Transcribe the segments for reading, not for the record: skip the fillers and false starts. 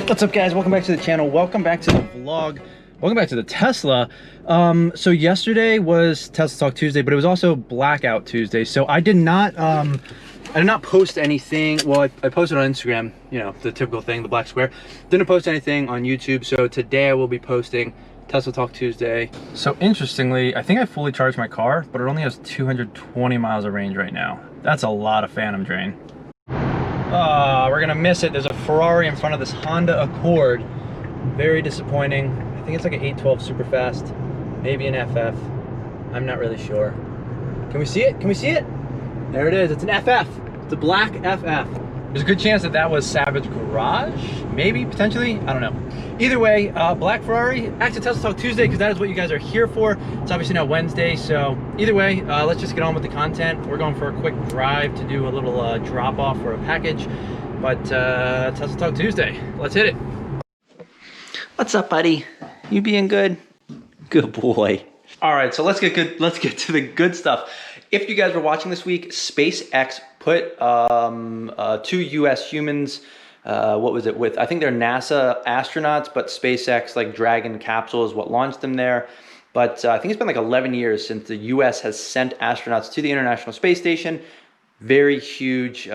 What's up, guys? Welcome back to the channel. Welcome back to the vlog. Welcome back to the Tesla. So yesterday was Tesla Talk Tuesday, but it was also Blackout Tuesday. So I did not post anything. Well, I posted on Instagram, you know, the typical thing, the black square. Didn't post anything on YouTube. So today I will be posting Tesla Talk Tuesday. So interestingly, I think I fully charged my car, but it only has 220 miles of range right now. That's a lot of phantom drain. We're gonna miss it. There's a Ferrari in front of this Honda Accord. Very disappointing. I think it's like an 812 super fast, maybe an FF. I'm not really sure. Can we see it? Can we see it? There it is. It's an FF. It's a black FF. There's a good chance that that was Savage Garage, maybe, potentially. I don't know. Either way, black Ferrari. Back to Tesla Talk Tuesday, because that is what you guys are here for. It's obviously now Wednesday, so either way, let's just get on with the content. We're going for a quick drive to do a little drop off for a package, but Tesla Talk Tuesday. Let's hit it. What's up, buddy? You being good? Good boy. All right, so let's get to the good stuff. If you guys were watching this week, SpaceX put 2 US humans, what was it with? I think they're NASA astronauts, but SpaceX, like Dragon capsule is what launched them there. But I think it's been like 11 years since the US has sent astronauts to the International Space Station. Very huge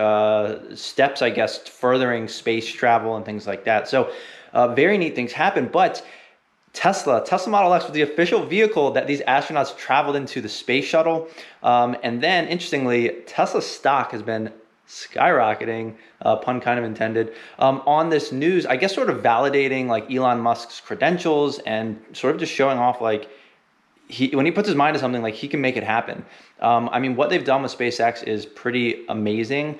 steps, I guess, furthering space travel and things like that. So very neat things happen, but Tesla Model X was the official vehicle that these astronauts traveled into the space shuttle. And then, interestingly, Tesla stock has been skyrocketing, pun kind of intended, on this news, I guess sort of validating like Elon Musk's credentials and sort of just showing off like when he puts his mind to something, like he can make it happen. I mean, what they've done with SpaceX is pretty amazing.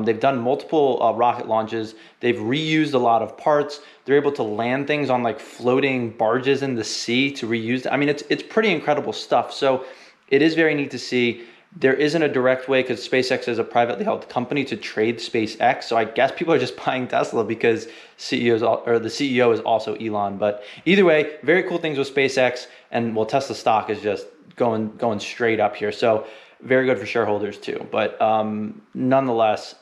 They've done multiple rocket launches. They've reused a lot of parts. They're able to land things on like floating barges in the sea to reuse. I mean, it's pretty incredible stuff. So it is very neat to see. There isn't a direct way, because SpaceX is a privately held company, to trade SpaceX. So I guess people are just buying Tesla because the CEO is also Elon. But either way, very cool things with SpaceX, and well, Tesla stock is just going straight up here. So very good for shareholders too. But nonetheless,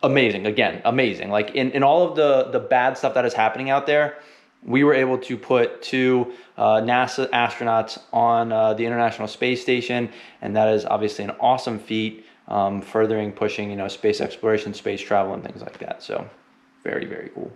amazing. Again, amazing. Like in all of the bad stuff that is happening out there, we were able to put 2 NASA astronauts on the International Space Station, and that is obviously an awesome feat, furthering pushing, you know, space exploration, space travel, and things like that. So very, very cool.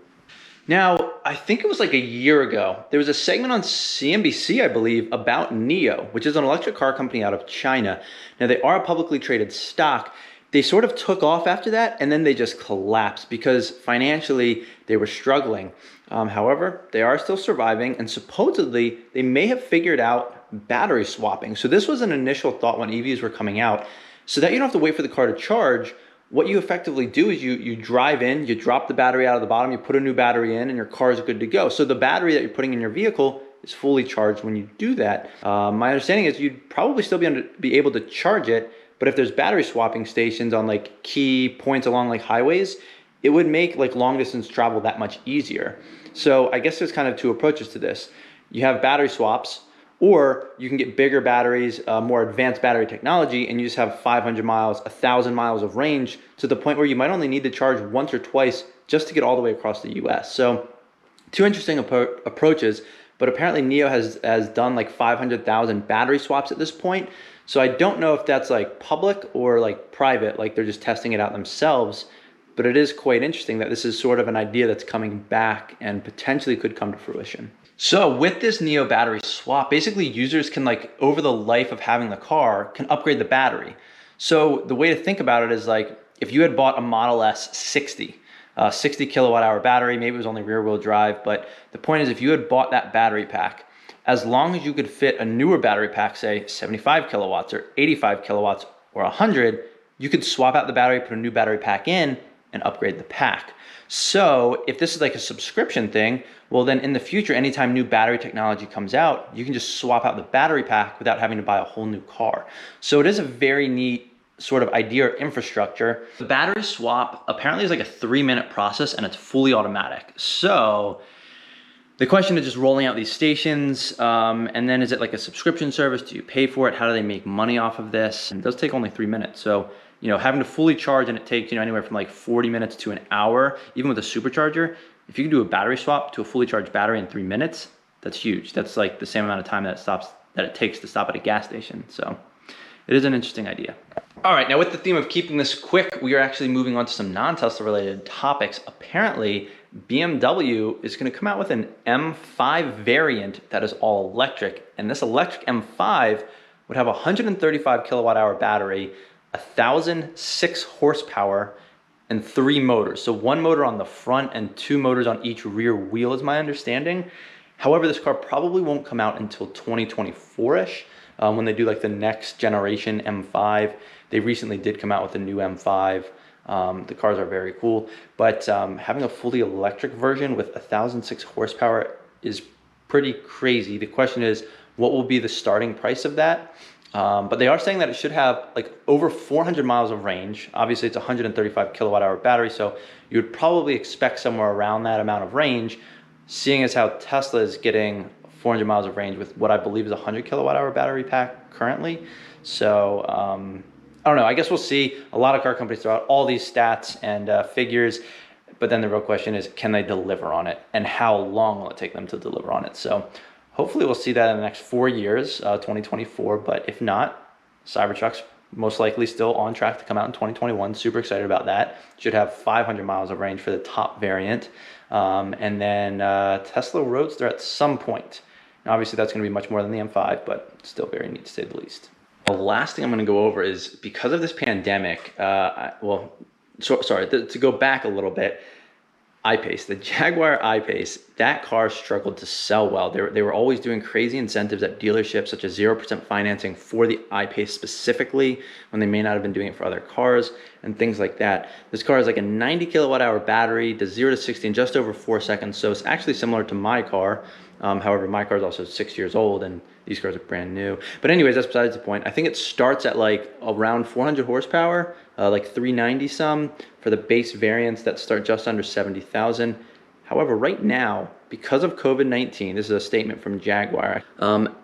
Now, I think it was like a year ago, there was a segment on CNBC, I believe, about NIO, which is an electric car company out of China. Now, they are a publicly traded stock. They sort of took off after that, and then they just collapsed because financially they were struggling. However, they are still surviving, and supposedly they may have figured out battery swapping. So this was an initial thought when EVs were coming out. So that you don't have to wait for the car to charge, what you effectively do is you drive in, you drop the battery out of the bottom, you put a new battery in, and your car is good to go. So the battery that you're putting in your vehicle is fully charged when you do that. My understanding is you'd probably still be able to charge it, but if there's battery swapping stations on like key points along like highways, it would make like long distance travel that much easier. So I guess there's kind of 2 approaches to this. You have battery swaps, or you can get bigger batteries, more advanced battery technology, and you just have 500 miles, 1,000 miles of range, to the point where you might only need to charge once or twice just to get all the way across the US. So 2 interesting approaches, but apparently NIO has done like 500,000 battery swaps at this point. So I don't know if that's like public or like private, like they're just testing it out themselves. But it is quite interesting that this is sort of an idea that's coming back and potentially could come to fruition. So with this NIO battery swap, basically users can, like, over the life of having the car, can upgrade the battery. So the way to think about it is like if you had bought a Model S 60 kilowatt hour battery, maybe it was only rear wheel drive, but the point is if you had bought that battery pack, as long as you could fit a newer battery pack, say 75 kilowatts or 85 kilowatts or 100, you could swap out the battery, put a new battery pack in, and upgrade the pack. So if this is like a subscription thing, well then in the future, anytime new battery technology comes out, you can just swap out the battery pack without having to buy a whole new car. So it is a very neat sort of idea or infrastructure. The battery swap apparently is like a 3-minute process, and it's fully automatic. So the question is just rolling out these stations, and then is it like a subscription service? Do you pay for it? How do they make money off of this? And it does take only 3 minutes. So you know, having to fully charge, and it takes, you know, anywhere from like 40 minutes to an hour, even with a supercharger, If you can do a battery swap to a fully charged battery in 3 minutes, that's huge. That's like the same amount of time that it takes to stop at a gas station. So it is an interesting idea. All right, now with the theme of keeping this quick, we are actually moving on to some non-Tesla related topics. Apparently, BMW is going to come out with an M5 variant that is all electric. And this electric M5 would have a 135 kilowatt hour battery, 1,006 horsepower, and 3 motors. So 1 motor on the front and 2 motors on each rear wheel is my understanding. However, this car probably won't come out until 2024-ish. When they do like the next generation M5. They recently did come out with a new M5. The cars are very cool, but having a fully electric version with 1,006 horsepower is pretty crazy. The question is, what will be the starting price of that? But they are saying that it should have like over 400 miles of range. Obviously, it's a 135 kilowatt hour battery, so you would probably expect somewhere around that amount of range, seeing as how Tesla is getting 400 miles of range with what I believe is a 100 kilowatt hour battery pack currently. So I don't know, I guess we'll see. A lot of car companies throw out all these stats and figures, but then the real question is, can they deliver on it? And how long will it take them to deliver on it? So hopefully we'll see that in the next 4 years, 2024, but if not, Cybertruck's most likely still on track to come out in 2021. Super excited about that. Should have 500 miles of range for the top variant. And then Tesla Roadster at some point. Now, obviously, that's going to be much more than the M5, but still very neat to say the least. The last thing I'm going to go over is because of this pandemic, to go back a little bit, IPace, the Jaguar IPace, that car struggled to sell well. They were always doing crazy incentives at dealerships, such as 0% financing for the IPace specifically, when they may not have been doing it for other cars and things like that. This car has like a 90 kilowatt hour battery, does 0 to 60 in just over 4 seconds. So it's actually similar to my car. However, my car is also 6 years old and these cars are brand new. But anyways, that's besides the point. I think it starts at like around 400 horsepower, like 390 some for the base variants that start just under 70,000. However, right now, because of COVID-19, this is a statement from Jaguar,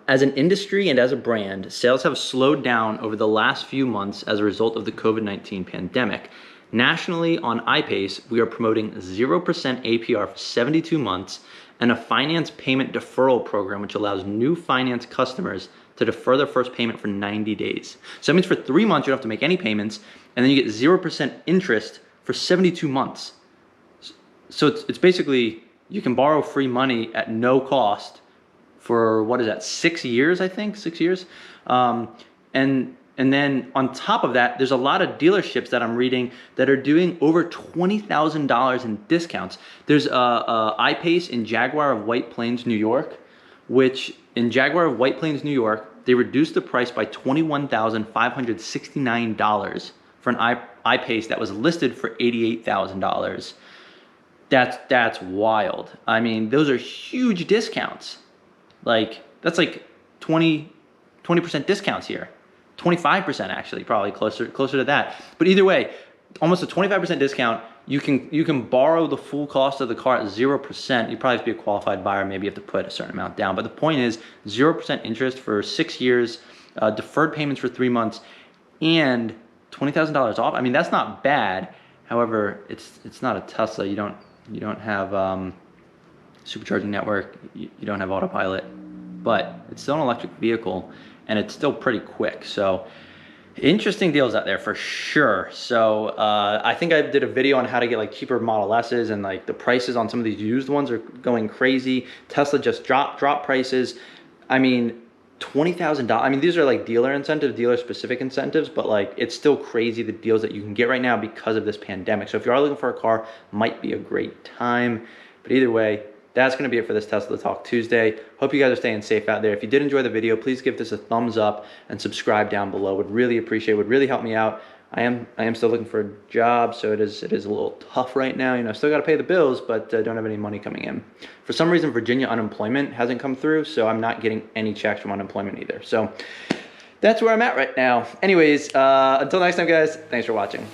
as an industry and as a brand, sales have slowed down over the last few months as a result of the COVID-19 pandemic. Nationally, on IPace, we are promoting 0% APR for 72 months and a finance payment deferral program, which allows new finance customers to defer their first payment for 90 days. So that means for 3 months, you don't have to make any payments, and then you get 0% interest for 72 months. So it's basically, you can borrow free money at no cost for, what is that, 6 years, I think, 6 years? And then on top of that, there's a lot of dealerships that I'm reading that are doing over $20,000 in discounts. There's IPace in Jaguar of White Plains, New York, which in Jaguar of White Plains, New York, they reduced the price by $21,569 for an IPace that was listed for $88,000. That's wild. I mean, those are huge discounts. Like, that's like 20% discounts here. 25% actually, probably closer to that. But either way, almost a 25% discount. You can borrow the full cost of the car at 0%. You probably have to be a qualified buyer. Maybe you have to put a certain amount down. But the point is 0% interest for 6 years, deferred payments for 3 months, and $20,000 off. I mean, that's not bad. However, it's not a Tesla. You don't have supercharging network. You don't have autopilot, but it's still an electric vehicle. And it's still pretty quick. So interesting deals out there for sure. So I think I did a video on how to get like cheaper Model S's, and like the prices on some of these used ones are going crazy. Tesla just dropped prices. I mean, $20,000. I mean, these are like dealer incentives, dealer specific incentives, but like it's still crazy the deals that you can get right now because of this pandemic. So if you are looking for a car, might be a great time. But either way, that's going to be it for this Tesla Talk Tuesday. Hope you guys are staying safe out there. If you did enjoy the video, please give this a thumbs up and subscribe down below. Would really appreciate it. Would really help me out. I am still looking for a job, so it is a little tough right now. You know, still got to pay the bills, but don't have any money coming in. For some reason, Virginia unemployment hasn't come through, so I'm not getting any checks from unemployment either. So that's where I'm at right now. Anyways, until next time, guys, thanks for watching.